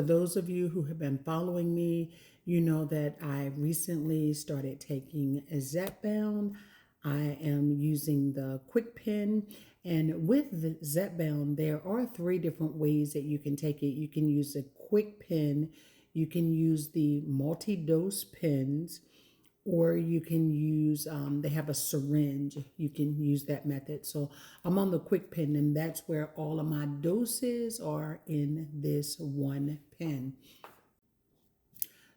For those of you who have been following me, you know that I recently started taking a Zepbound. I am using the quick pen, and with the Zepbound, there are three different ways that you can take it. You can use a quick pen, you can use the multi-dose pens, or you can use they have a syringe. You can use that method. So I'm on the quick pen, and that's where all of my doses are in this one pen.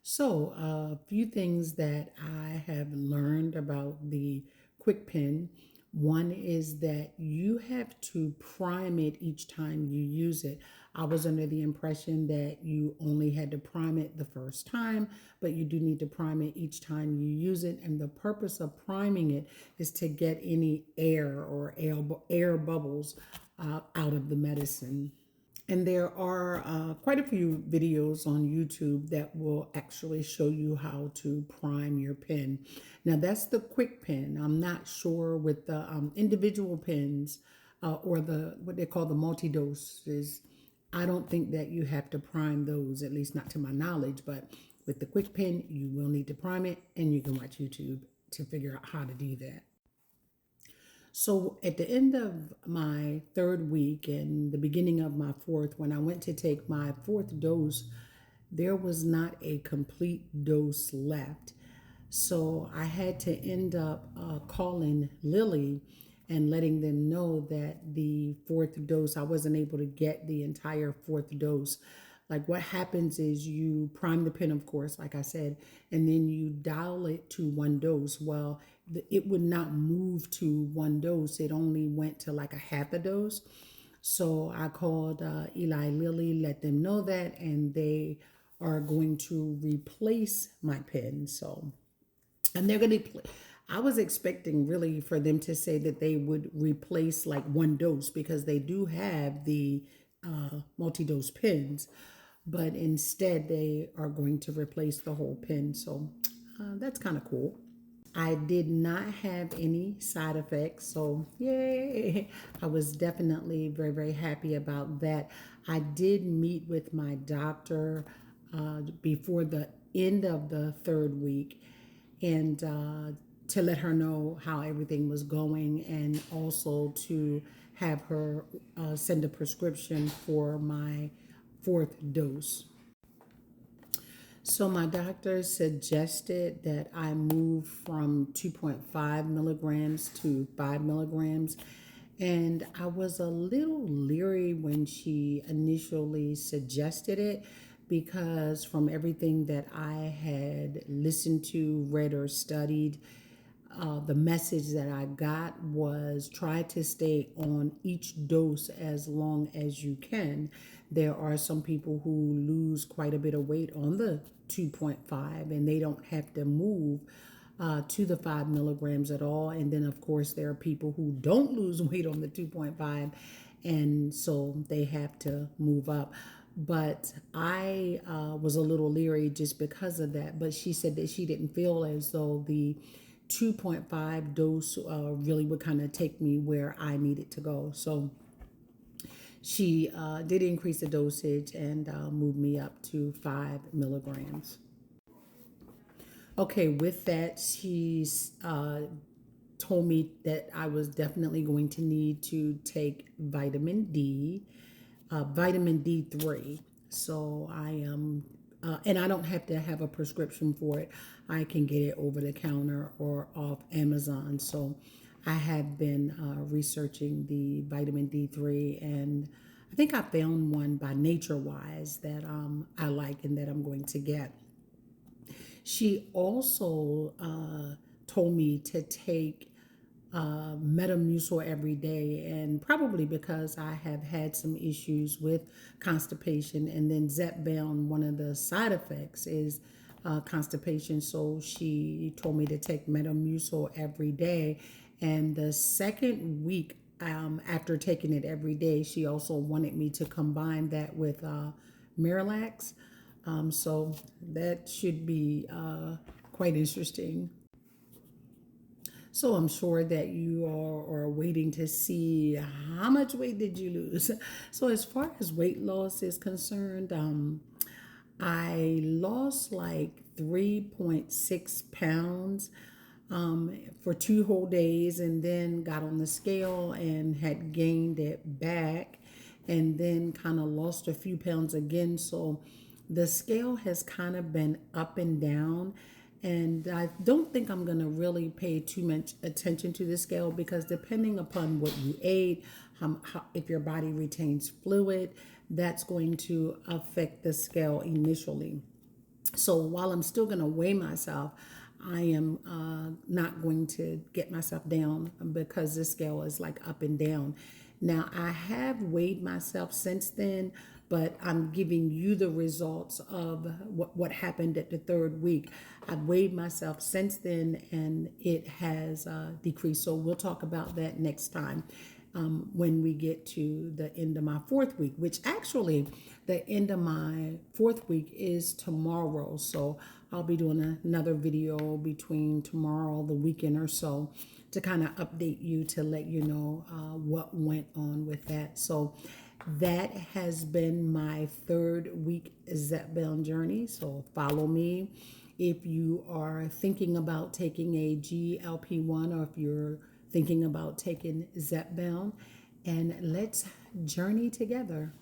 So a few things that I have learned about the quick pen. One is that you have to prime it each time you use it. I was under the impression that you only had to prime it the first time, but you do need to prime it each time you use it. And the purpose of priming it is to get any air or air bubbles out of the medicine. And there are quite a few videos on YouTube that will actually show you how to prime your pen. Now, that's the quick pen. I'm not sure with the individual pens or the what they call the multi doses. I don't think that you have to prime those, at least not to my knowledge. But with the quick pen, you will need to prime it, and you can watch YouTube to figure out how to do that. So at the end of my third week and the beginning of my fourth, when I went to take my fourth dose, there was not a complete dose left. So I had to end up calling Lily and letting them know that the fourth dose, I wasn't able to get the entire fourth dose. Like what happens is you prime the pen, of course, like I said, and then you dial it to one dose. Well, it would not move to one dose. It only went to like a half a dose. So I called Eli Lilly, let them know that, and they are going to replace my pen. So, and they're going to, I was expecting really for them to say that they would replace like one dose because they do have the multi-dose pens, but instead they are going to replace the whole pen. So that's kind of cool. I did not have any side effects, so yay! I was definitely very, very happy about that. I did meet with my doctor before the end of the third week, and to let her know how everything was going, and also to have her send a prescription for my fourth dose. So my doctor suggested that I move from 2.5 milligrams to 5 milligrams. And I was a little leery when she initially suggested it because from everything that I had listened to, read, or studied, the message that I got was try to stay on each dose as long as you can. There are some people who lose quite a bit of weight on the 2.5 and they don't have to move to the 5 milligrams at all. And then, of course, there are people who don't lose weight on the 2.5 and so they have to move up. But I was a little leery just because of that. But she said that she didn't feel as though the 2.5 dose really would kind of take me where I needed to go. So she did increase the dosage and moved me up to 5 milligrams. Okay, with that, she's told me that I was definitely going to need to take vitamin D, vitamin D3. So I am, and I don't have to have a prescription for it. I can get it over the counter or off Amazon. So I have been researching the vitamin D3, and I think I found one by Nature Wise that I like and that I'm going to get. She also told me to take Metamucil every day, and probably because I have had some issues with constipation, and then Zepbound, one of the side effects is constipation. So she told me to take Metamucil every day, and the second week after taking it every day, she also wanted me to combine that with Miralax. So that should be quite interesting. So I'm sure that you are waiting to see how much weight did you lose. So as far as weight loss is concerned, I lost like 3.6 pounds for 2 whole days, and then got on the scale and had gained it back, and then kind of lost a few pounds again. So the scale has kind of been up and down. And I don't think I'm going to really pay too much attention to the scale, because depending upon what you ate, if your body retains fluid, that's going to affect the scale initially. So while I'm still going to weigh myself, I am not going to get myself down, because the scale is like up and down. Now, I have weighed myself since then, but I'm giving you the results of what happened at the 3rd week. I've weighed myself since then, and it has decreased. So we'll talk about that next time, when we get to the end of my 4th week, which actually the end of my 4th week is tomorrow. So I'll be doing another video between tomorrow, the weekend or so, to kind of update you, to let you know what went on with that. So that has been my 3rd week Zepbound journey. So follow me. If you are thinking about taking a GLP-1, or if you're thinking about taking Zepbound, and let's journey together.